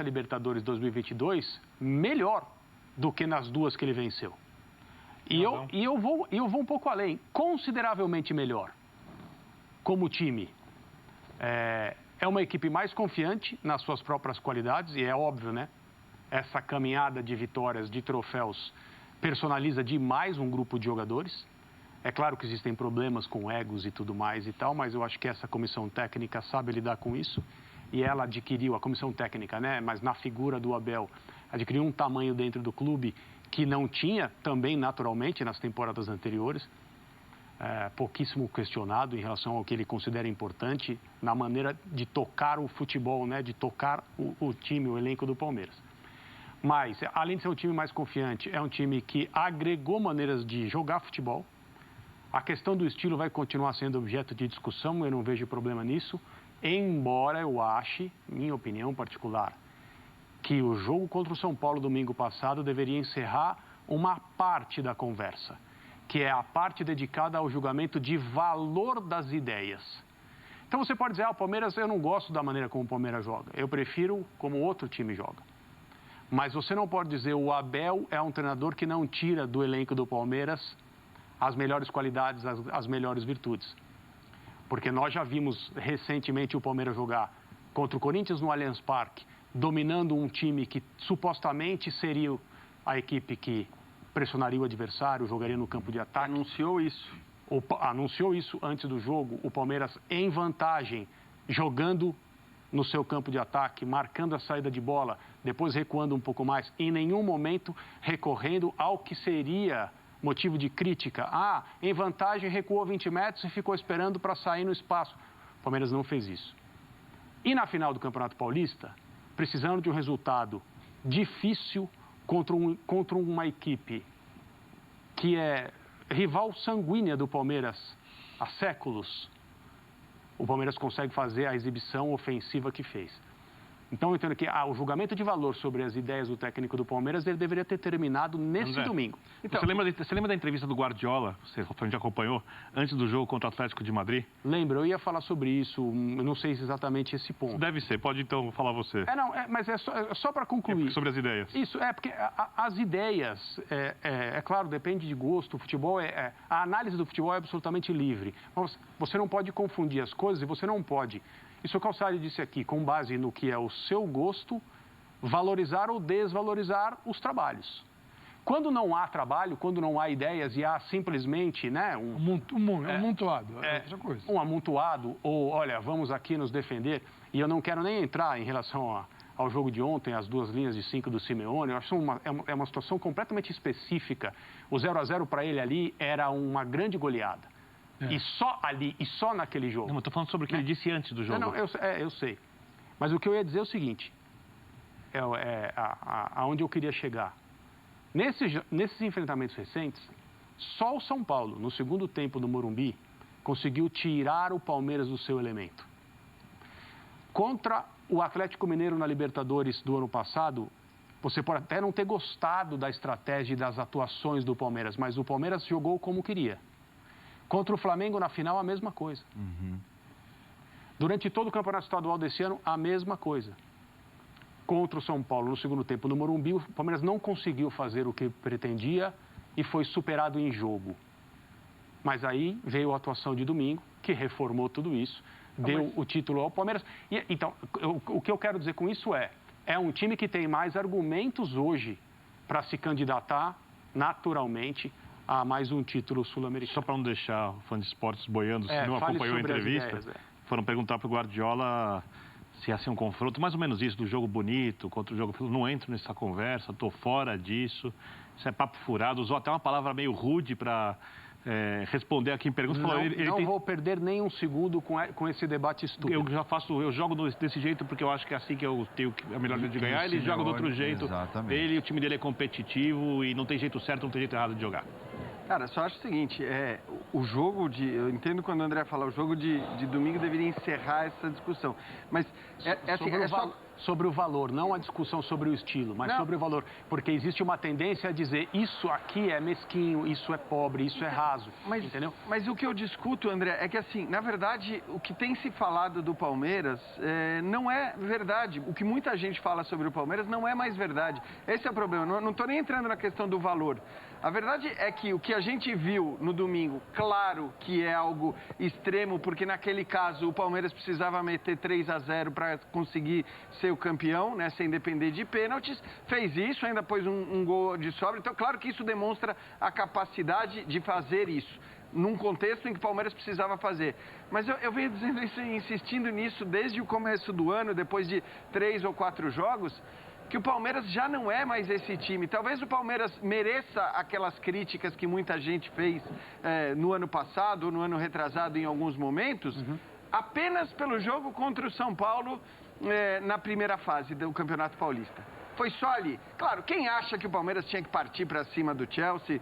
Libertadores 2022 melhor do que nas duas que ele venceu. E eu vou um pouco além, consideravelmente melhor. Como time, é uma equipe mais confiante nas suas próprias qualidades, e é óbvio, né? Essa caminhada de vitórias, de troféus, personaliza demais um grupo de jogadores. É claro que existem problemas com egos e tudo mais e tal, mas eu acho que essa comissão técnica sabe lidar com isso. E ela adquiriu, a comissão técnica, né? Mas na figura do Abel, adquiriu um tamanho dentro do clube que não tinha também naturalmente nas temporadas anteriores. Pouquíssimo questionado em relação ao que ele considera importante na maneira de tocar o futebol, né? De tocar o time, o elenco do Palmeiras. Mas, além de ser um time mais confiante, é um time que agregou maneiras de jogar futebol. A questão do estilo vai continuar sendo objeto de discussão, eu não vejo problema nisso. Embora eu ache, minha opinião particular, que o jogo contra o São Paulo domingo passado deveria encerrar uma parte da conversa, que é a parte dedicada ao julgamento de valor das ideias. Então você pode dizer, o Palmeiras, eu não gosto da maneira como o Palmeiras joga, eu prefiro como outro time joga. Mas você não pode dizer, o Abel é um treinador que não tira do elenco do Palmeiras as melhores qualidades, as melhores virtudes. Porque nós já vimos recentemente o Palmeiras jogar contra o Corinthians no Allianz Parque, dominando um time que supostamente seria a equipe que pressionaria o adversário, jogaria no campo de ataque. Anunciou isso. Anunciou isso antes do jogo, o Palmeiras em vantagem, jogando no seu campo de ataque, marcando a saída de bola, depois recuando um pouco mais, em nenhum momento recorrendo ao que seria motivo de crítica. Em vantagem, recuou 20 metros e ficou esperando para sair no espaço. O Palmeiras não fez isso. E na final do Campeonato Paulista, precisando de um resultado difícil contra uma equipe que é rival sanguínea do Palmeiras há séculos, o Palmeiras consegue fazer a exibição ofensiva que fez. Então, eu entendo que o julgamento de valor sobre as ideias do técnico do Palmeiras, ele deveria ter terminado nesse domingo. Então, você lembra da entrevista do Guardiola, você já acompanhou, antes do jogo contra o Atlético de Madrid? Lembro, eu ia falar sobre isso, eu não sei exatamente esse ponto. Deve ser, pode então falar você. Mas é só para concluir. Sobre as ideias. Isso, porque as ideias, é claro, depende de gosto, o futebol a análise do futebol é absolutamente livre. Mas você não pode confundir as coisas e você não pode... Isso o Calçade disse aqui, com base no que é o seu gosto, valorizar ou desvalorizar os trabalhos. Quando não há trabalho, quando não há ideias e há simplesmente, né, um amontoado, outra coisa. Um amontoado, ou olha, vamos aqui nos defender, e eu não quero nem entrar em relação ao jogo de ontem, as duas linhas de 5 do Simeone, eu acho uma situação completamente específica. O 0-0 para ele ali era uma grande goleada. E só ali, e só naquele jogo. Não, mas estou falando sobre o que ele disse antes do jogo. Não, eu sei. Mas o que eu ia dizer é o seguinte, aonde eu queria chegar. Nesses enfrentamentos recentes, só o São Paulo, no segundo tempo do Morumbi, conseguiu tirar o Palmeiras do seu elemento. Contra o Atlético Mineiro na Libertadores do ano passado, você pode até não ter gostado da estratégia e das atuações do Palmeiras, mas o Palmeiras jogou como queria. Contra o Flamengo, na final, a mesma coisa. Durante todo o Campeonato Estadual desse ano, a mesma coisa. Contra o São Paulo, no segundo tempo, no Morumbi, o Palmeiras não conseguiu fazer o que pretendia e foi superado em jogo. Mas aí veio a atuação de domingo, que reformou tudo isso, deu o título ao Palmeiras. Então, o que eu quero dizer com isso é um time que tem mais argumentos hoje para se candidatar naturalmente a mais um título sul-americano. Só para não deixar o fã de esportes boiando, se não acompanhou a entrevista, foram perguntar para o Guardiola se ia ser um confronto, mais ou menos isso, do jogo bonito contra o jogo... Não entro nessa conversa, estou fora disso, isso é papo furado. Usou até uma palavra meio rude para responder a quem pergunta. Não vou perder nem um segundo com esse debate estúpido. Eu jogo desse jeito porque eu acho que é assim que eu tenho a melhor jeito de ganhar. Ele joga do outro jeito. Exatamente. O time dele é competitivo e não tem jeito certo, não tem jeito errado de jogar. Cara, só acho o seguinte, o jogo eu entendo quando o André fala, o jogo de domingo deveria encerrar essa discussão, mas sobre o valor, não a discussão sobre o estilo, mas sobre o valor. Porque existe uma tendência a dizer isso aqui é mesquinho, isso é pobre, isso é raso, entendeu? Mas o que eu discuto, André, é que assim, na verdade, o que tem se falado do Palmeiras não é verdade. O que muita gente fala sobre o Palmeiras não é mais verdade. Esse é o problema. Não estou nem entrando na questão do valor. A verdade é que o que a gente viu no domingo, claro que é algo extremo, porque naquele caso o Palmeiras precisava meter 3-0 para conseguir ser o campeão, né, sem depender de pênaltis. Fez isso, ainda pôs um gol de sobra. Então, claro que isso demonstra a capacidade de fazer isso, num contexto em que o Palmeiras precisava fazer. Mas eu venho dizendo isso, insistindo nisso desde o começo do ano, depois de 3 ou 4 jogos, que o Palmeiras já não é mais esse time. Talvez o Palmeiras mereça aquelas críticas que muita gente fez no ano passado, ou no ano retrasado em alguns momentos, apenas pelo jogo contra o São Paulo na primeira fase do Campeonato Paulista. Foi só ali. Claro, quem acha que o Palmeiras tinha que partir para cima do Chelsea,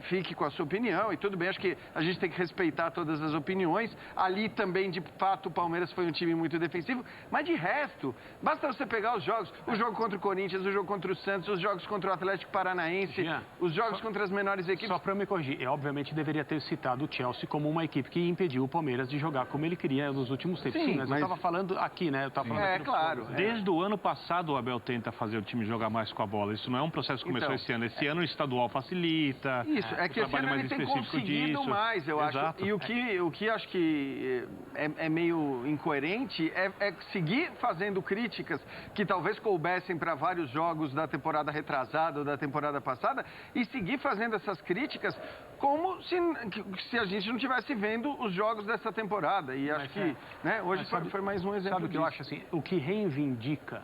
fique com a sua opinião. E tudo bem, acho que a gente tem que respeitar todas as opiniões. Ali também, de fato, o Palmeiras foi um time muito defensivo. Mas de resto, basta você pegar os jogos. O jogo contra o Corinthians, o jogo contra o Santos, os jogos contra o Atlético Paranaense, os jogos contra as menores equipes. Só para me corrigir, eu obviamente deveria ter citado o Chelsea como uma equipe que impediu o Palmeiras de jogar como ele queria nos últimos tempos. Sim, mas eu estava falando aqui, né? Eu tava falando aqui claro. Desde o ano passado o Abel tenta fazer o time jogar mais com a bola. Isso não é um processo que começou esse ano. Esse ano o estadual facilita. Isso, é que esse ano ele tem conseguido mais, eu acho. E o que acho que é meio incoerente é seguir fazendo críticas que talvez coubessem para vários jogos da temporada retrasada ou da temporada passada e seguir fazendo essas críticas como se a gente não estivesse vendo os jogos dessa temporada. E acho que hoje foi mais um exemplo. Sabe o que eu acho assim? O que reivindica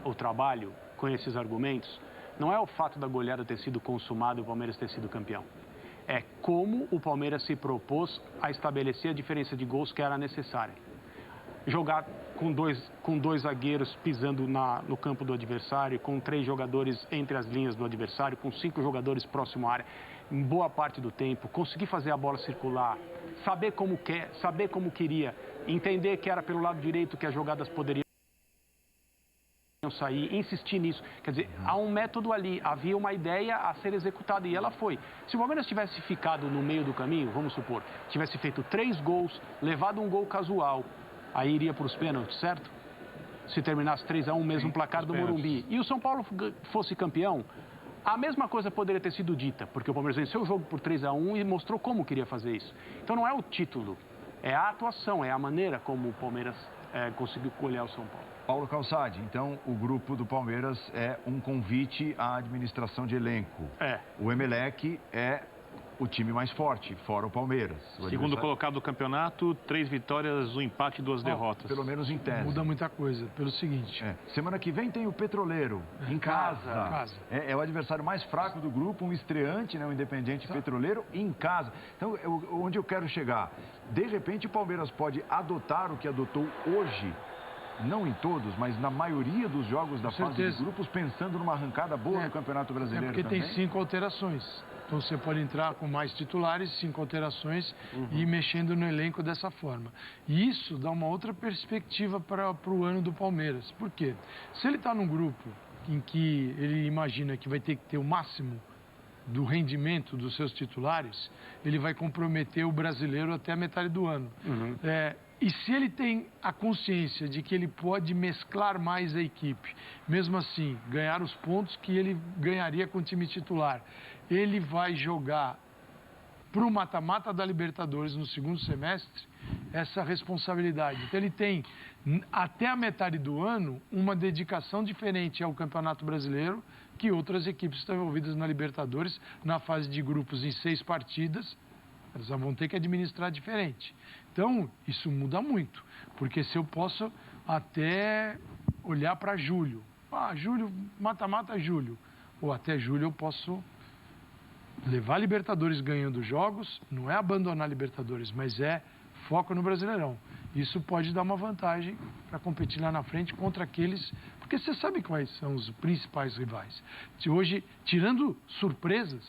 o trabalho com esses argumentos, não é o fato da goleada ter sido consumada e o Palmeiras ter sido campeão. É como o Palmeiras se propôs a estabelecer a diferença de gols que era necessária. Jogar com dois zagueiros pisando no campo do adversário, com 3 jogadores entre as linhas do adversário, com 5 jogadores próximo à área, em boa parte do tempo, conseguir fazer a bola circular, saber como quer, saber como queria, entender que era pelo lado direito que as jogadas poderiam sair, insistir nisso. Quer dizer, há um método ali, havia uma ideia a ser executada e ela foi. Se o Palmeiras tivesse ficado no meio do caminho, vamos supor, tivesse feito 3 gols, levado um gol casual, aí iria para os pênaltis, certo? Se terminasse 3-1, mesmo placar do Morumbi, e o São Paulo fosse campeão, a mesma coisa poderia ter sido dita, porque o Palmeiras venceu o jogo por 3-1 e mostrou como queria fazer isso. Então não é o título, é a atuação, é a maneira como o Palmeiras conseguiu colher o São Paulo. Paulo Calçade, então o grupo do Palmeiras é um convite à administração de elenco. O Emelec é o time mais forte, fora o Palmeiras. Segundo colocado do campeonato, 3 vitórias, 1 empate e 2 derrotas. Pelo menos em tese. Muda muita coisa, pelo seguinte. Semana que vem tem o Petroleiro, em casa. É o adversário mais fraco do grupo, um estreante, né, um Independente Petroleiro, em casa. Então, onde eu quero chegar? De repente, o Palmeiras pode adotar o que adotou hoje, não em todos, mas na maioria dos jogos da fase de grupos, pensando numa arrancada boa no Campeonato Brasileiro porque também. Tem 5 alterações. Então você pode entrar com mais titulares, 5 alterações e ir mexendo no elenco dessa forma. E isso dá uma outra perspectiva para o ano do Palmeiras. Por quê? Se ele está num grupo em que ele imagina que vai ter que ter o máximo do rendimento dos seus titulares, ele vai comprometer o brasileiro até a metade do ano. E se ele tem a consciência de que ele pode mesclar mais a equipe, mesmo assim, ganhar os pontos que ele ganharia com o time titular, ele vai jogar para o mata-mata da Libertadores no segundo semestre essa responsabilidade. Então ele tem, até a metade do ano, uma dedicação diferente ao Campeonato Brasileiro que outras equipes estão envolvidas na Libertadores, na fase de grupos em 6 partidas, elas vão ter que administrar diferente. Então, isso muda muito, porque se eu posso até olhar para julho, julho, mata-mata julho, ou até julho eu posso levar a Libertadores ganhando jogos, não é abandonar a Libertadores, mas é foco no Brasileirão. Isso pode dar uma vantagem para competir lá na frente contra aqueles, porque você sabe quais são os principais rivais. Hoje, tirando surpresas,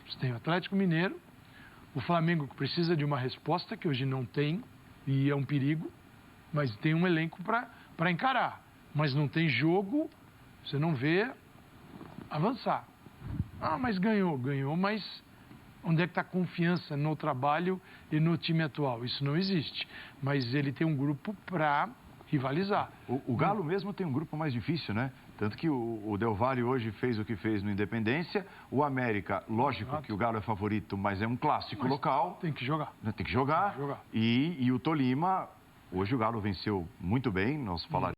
você tem o Atlético Mineiro, o Flamengo que precisa de uma resposta, que hoje não tem, e é um perigo, mas tem um elenco para encarar. mas não tem jogo, você não vê avançar. Ah, mas ganhou, mas onde é que está a confiança no trabalho e no time atual? Isso não existe. Mas ele tem um grupo para rivalizar. O Galo mesmo tem um grupo mais difícil, né? Tanto que o Del Valle hoje fez o que fez no Independência. O América, lógico que o Galo é favorito, mas é um clássico local. Tem que jogar. Tem que jogar. E o Tolima, hoje o Galo venceu muito bem, nós falaremos.